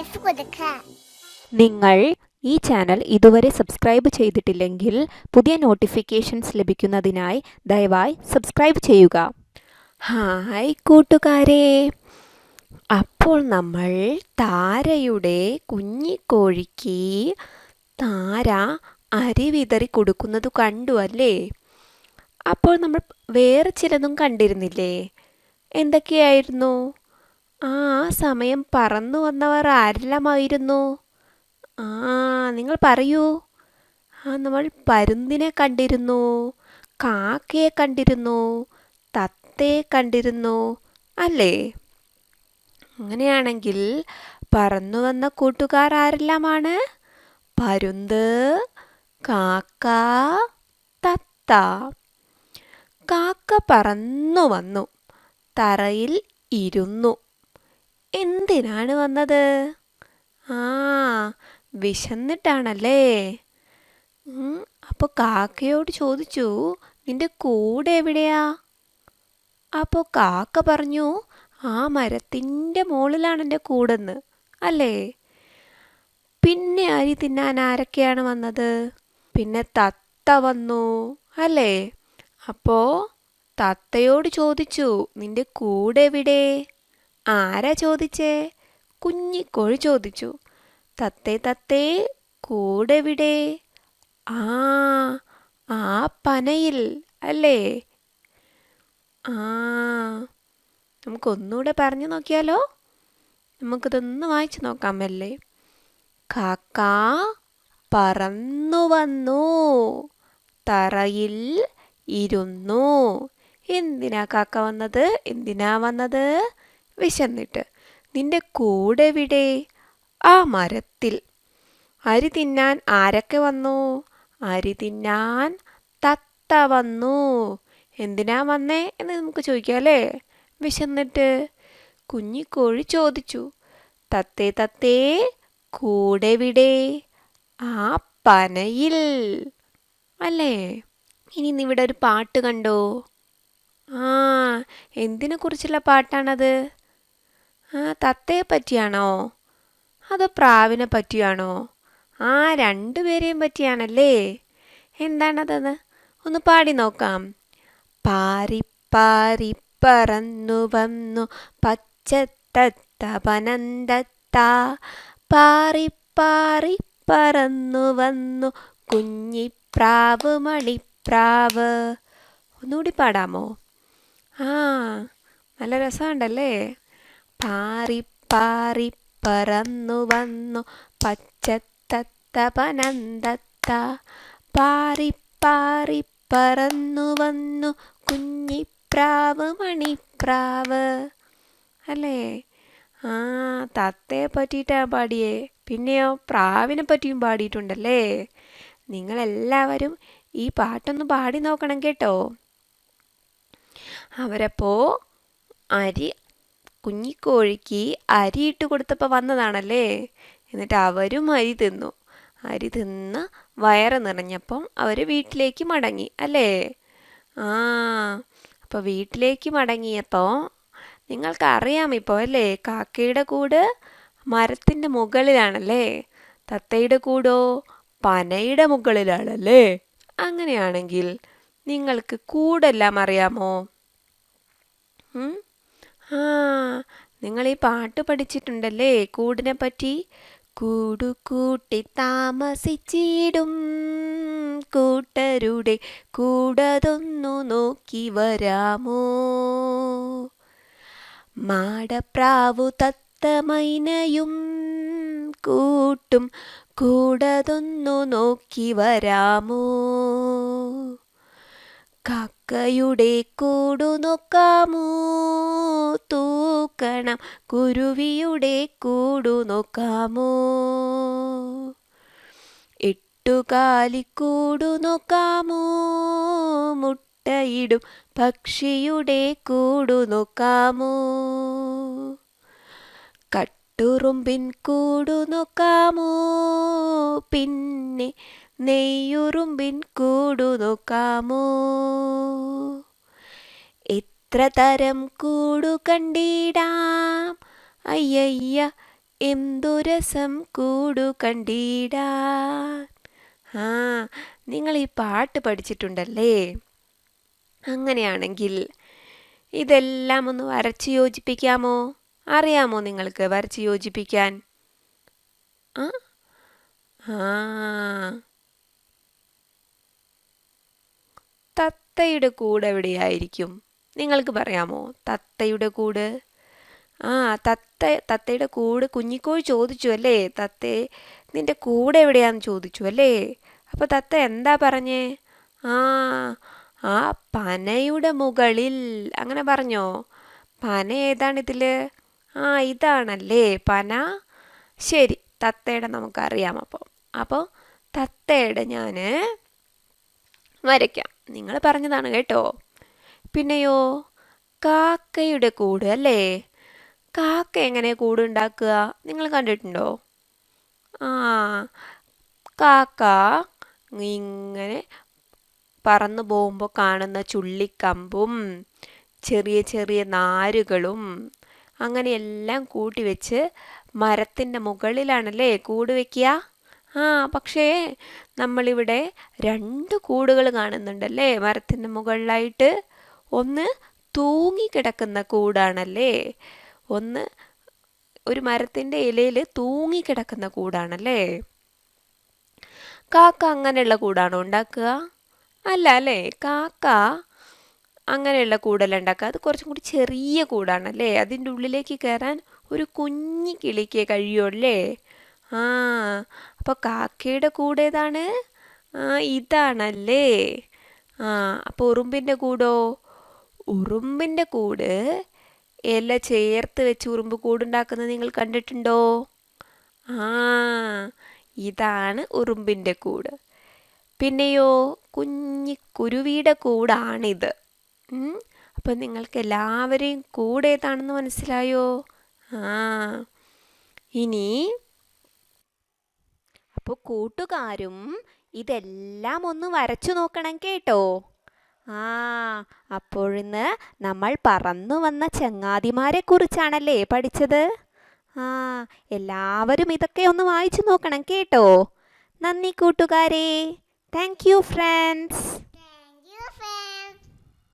F കൊടുക്കുക. നിങ്ങൾ ഈ ചാനൽ ഇതുവരെ സബ്സ്ക്രൈബ് ചെയ്തിട്ടില്ലെങ്കിൽ പുതിയ നോട്ടിഫിക്കേഷൻസ് ലഭിക്കുന്നതിനായി ദയവായി സബ്സ്ക്രൈബ് ചെയ്യുക. ഹായ് കൂട്ടുകാരെ, അപ്പോൾ നമ്മൾ താരയുടെ കുഞ്ഞിക്കോഴിക്ക് താര അരി വിതറി കൊടുക്കുന്നത് കണ്ടു അല്ലേ? അപ്പോൾ നമ്മൾ വേറെ ചിലതും കണ്ടിരുന്നില്ലേ? എന്തൊക്കെയായിരുന്നു? ആ സമയം പറന്നു വന്നവർ ആരെല്ലാമായിരുന്നു? നിങ്ങൾ പറയൂ. നമ്മൾ പരുന്തിനെ കണ്ടിരുന്നു, കാക്കയെ കണ്ടിരുന്നു, തത്തയെ കണ്ടിരുന്നു അല്ലേ? അങ്ങനെയാണെങ്കിൽ പറന്നു വന്ന കൂട്ടുകാർ ആരെല്ലാമാണ്? പരുന്ത്, കാക്ക, തത്ത. കാക്ക പറന്നു വന്നു, തറയിൽ ഇരുന്നു. എന്തിനാണ് വന്നത്? വിശന്നിട്ടാണല്ലേ? അപ്പോൾ കാക്കയോട് ചോദിച്ചു, നിന്റെ കൂട് എവിടെയാ? അപ്പോൾ കാക്ക പറഞ്ഞു, ആ മരത്തിൻ്റെ മുകളിലാണ് എൻ്റെ കൂടെന്ന് അല്ലേ? പിന്നെ അരി തിന്നാൻ ആരൊക്കെയാണ് വന്നത്? പിന്നെ തത്ത വന്നു അല്ലേ? അപ്പോൾ തത്തയോട് ചോദിച്ചു, നിന്റെ കൂട് എവിടെ? ആരാ ചോദിച്ചേ? കുഞ്ഞിക്കോഴി ചോദിച്ചു. തത്തേ തത്തേ, കൂടെവിടെ? ആ പനയിൽ അല്ലേ? നമുക്കൊന്നുകൂടെ പറഞ്ഞു നോക്കിയാലോ? നമുക്കിതൊന്ന് വായിച്ചു നോക്കാം അല്ലേ? കാക്ക പറന്നു വന്നു, തറയിൽ ഇരുന്നു. എന്തിനാ കാക്ക വന്നത്? എന്തിനാ വന്നത്? വിശന്നിട്ട്. നിന്റെ കൂടെവിടെ? ആ മരത്തിൽ. അരി തിന്നാൻ ആരൊക്കെ വന്നു? അരി തിന്നാൻ തത്ത വന്നു. എന്തിനാ വന്നേ എന്ന് നമുക്ക് ചോദിക്കാം അല്ലേ? വിശന്നിട്ട്. കുഞ്ഞിക്കോഴി ചോദിച്ചു, തത്തേ തത്തേ, കൂടെവിടെ? ആ പനയിൽ അല്ലേ? ഇനി ഇവിടെ ഒരു പാട്ട് കണ്ടോ? എന്തിനെ കുറിച്ചുള്ള പാട്ടാണത്? തത്തയെ പറ്റിയാണോ അതോ പ്രാവിനെ പറ്റിയാണോ? രണ്ടുപേരെയും പറ്റിയാണല്ലേ? എന്താണതെന്ന് ഒന്ന് പാടി നോക്കാം. പാറി പാറി പറന്നു വന്നു പച്ചത്തത്ത പനന്തത്ത, പാറി പാറി പറന്നു വന്നു കുഞ്ഞിപ്രാവ് മണിപ്രാവ്. ഒന്നുകൂടി പാടാമോ? നല്ല രസമുണ്ടല്ലേ? പാറി പാറി പറന്നു വന്നു പച്ചത്തത്ത പനന്തത്ത, പാറി പാറി പറന്നു വന്നു കുഞ്ഞിപ്രാവ് മണിപ്രാവ് അല്ലേ? തത്തയെ പറ്റിയിട്ടാ പാടിയേ. പിന്നെയോ പ്രാവിനെ പറ്റിയും പാടിയിട്ടുണ്ടല്ലേ? നിങ്ങളെല്ലാവരും ഈ പാട്ടൊന്ന് പാടി നോക്കണം കേട്ടോ. അവരപ്പോൾ കുഞ്ഞിക്കോഴിക്ക് അരി ഇട്ട് കൊടുത്തപ്പോൾ വന്നതാണല്ലേ? എന്നിട്ട് അവരും അരി തിന്നു. അരി തിന്ന് വയറ് നിറഞ്ഞപ്പം അവർ വീട്ടിലേക്ക് മടങ്ങി അല്ലേ? അപ്പോൾ വീട്ടിലേക്ക് മടങ്ങിയപ്പോൾ നിങ്ങൾക്കറിയാം ഇപ്പോൾ അല്ലേ? കാക്കയുടെ കൂട് മരത്തിൻ്റെ മുകളിലാണല്ലേ? തത്തയുടെ കൂടോ പനയുടെ മുകളിലാണല്ലേ? അങ്ങനെയാണെങ്കിൽ നിങ്ങൾക്ക് കൂടെല്ലാം അറിയാമോ? നിങ്ങൾ ഈ പാട്ട് പഠിച്ചിട്ടുണ്ടല്ലേ കൂടിനെ പറ്റി? കൂടു കൂട്ടി താമസിച്ചിടും കൂട്ടരുടെ കൂടതൊന്നു നോക്കി വരാമോ? മാടപ്രാവു തത്തമൈനയും കൂട്ടും കൂടതൊന്നു നോക്കി വരാമോ? കാക്കയുടെ കൂടു നോക്കാമോ? തൂക്കണം കുരുവിയുടെ കൂടു നോക്കാമോ? എട്ടുകാലിക്കൂടു നോക്കാമോ? മുട്ടയിടും പക്ഷിയുടെ കൂടു നോക്കാമോ? കട്ടുറുമ്പിൻ കൂടു നോക്കാമോ? പിന്നെ നെയ്യുറുമ്പിൻ കൂടു നോക്കാമോ? എത്ര തരം കൂടു കണ്ടിടാം, അയ്യയ്യ എന്തു രസം കൂടു കണ്ടിടാൻ. ആ, നിങ്ങൾ ഈ പാട്ട് പഠിച്ചിട്ടുണ്ടല്ലേ? അങ്ങനെയാണെങ്കിൽ ഇതെല്ലാം ഒന്ന് വരച്ച് യോജിപ്പിക്കാമോ? അറിയാമോ നിങ്ങൾക്ക് വരച്ച് യോജിപ്പിക്കാൻ? ആ ആ തത്തയുടെ കൂട് എവിടെയായിരിക്കും? നിങ്ങൾക്ക് പറയാമോ തത്തയുടെ കൂട്? ആ തത്തയുടെ കൂട് കുഞ്ഞിക്കോഴി ചോദിച്ചു അല്ലേ? നിന്റെ കൂട് എവിടെയാന്ന് ചോദിച്ചു അല്ലേ? അപ്പോൾ തത്ത എന്താ പറഞ്ഞേ? ആ ആ പനയുടെ മുകളിൽ. അങ്ങനെ പറഞ്ഞോ? പന ഏതാണിതില്? ഇതാണല്ലേ പന. ശരി, തത്തയുടെ നമുക്കറിയാം. അപ്പോൾ തത്തയുടെ ഞാൻ വരയ്ക്കാം. നിങ്ങൾ പറഞ്ഞതാണ് കേട്ടോ. പിന്നെയോ കാക്കയുടെ കൂട് അല്ലേ? കാക്ക എങ്ങനെ കൂടുണ്ടാക്കുക? നിങ്ങൾ കണ്ടിട്ടുണ്ടോ? ആ കാക്ക ഇങ്ങനെ പറന്നു പോകുമ്പോൾ കാണുന്ന ചുള്ളിക്കമ്പും ചെറിയ ചെറിയ നാരുകളും അങ്ങനെയെല്ലാം കൂട്ടി വെച്ച് മരത്തിൻ്റെ മുകളിലാണല്ലേ കൂട് വയ്ക്കുക. പക്ഷേ നമ്മളിവിടെ 2 കൂടുകൾ കാണുന്നുണ്ടല്ലേ മരത്തിൻ്റെ മുകളിലായിട്ട്. ഒന്ന് തൂങ്ങിക്കിടക്കുന്ന കൂടാണല്ലേ, ഒന്ന് ഒരു മരത്തിൻ്റെ ഇലയിൽ തൂങ്ങിക്കിടക്കുന്ന കൂടാണല്ലേ. കാക്ക അങ്ങനെയുള്ള കൂടാണോ ഉണ്ടാക്കുക? അല്ല അല്ലേ, കാക്ക അങ്ങനെയുള്ള കൂടല്ല ഉണ്ടാക്കുക. അത് കുറച്ചും കൂടി ചെറിയ കൂടാണല്ലേ. അതിൻ്റെ ഉള്ളിലേക്ക് കയറാൻ ഒരു കുഞ്ഞി കിളിക്ക് കഴിയുമല്ലേ. അപ്പോൾ കാക്കയുടെ കൂട് ഏതാണ്? ഇതാണല്ലേ. അപ്പോൾ ഉറുമ്പിൻ്റെ കൂടോ? ഉറുമ്പിൻ്റെ കൂട് ഇല ചേർത്ത് വെച്ച് ഉറുമ്പ് കൂടുണ്ടാക്കുന്നത് നിങ്ങൾ കണ്ടിട്ടുണ്ടോ? ഇതാണ് ഉറുമ്പിൻ്റെ കൂട്. പിന്നെയോ കുരുവിയുടെ കൂടാണിത്. അപ്പം നിങ്ങൾക്ക് എല്ലാവരെയും കൂട് ഏതാണെന്ന് മനസ്സിലായോ? ഇനി അപ്പോൾ കൂട്ടുകാരും ഇതെല്ലാം ഒന്ന് വരച്ചു നോക്കണം കേട്ടോ. അപ്പോഴിന്ന് നമ്മൾ പറന്നു വന്ന ചങ്ങാതിമാരെ കുറിച്ചാണല്ലേ പഠിച്ചത്. എല്ലാവരും ഇതൊക്കെ ഒന്ന് വായിച്ചു നോക്കണം കേട്ടോ. നന്ദി കൂട്ടുകാരെ. Thank you friends.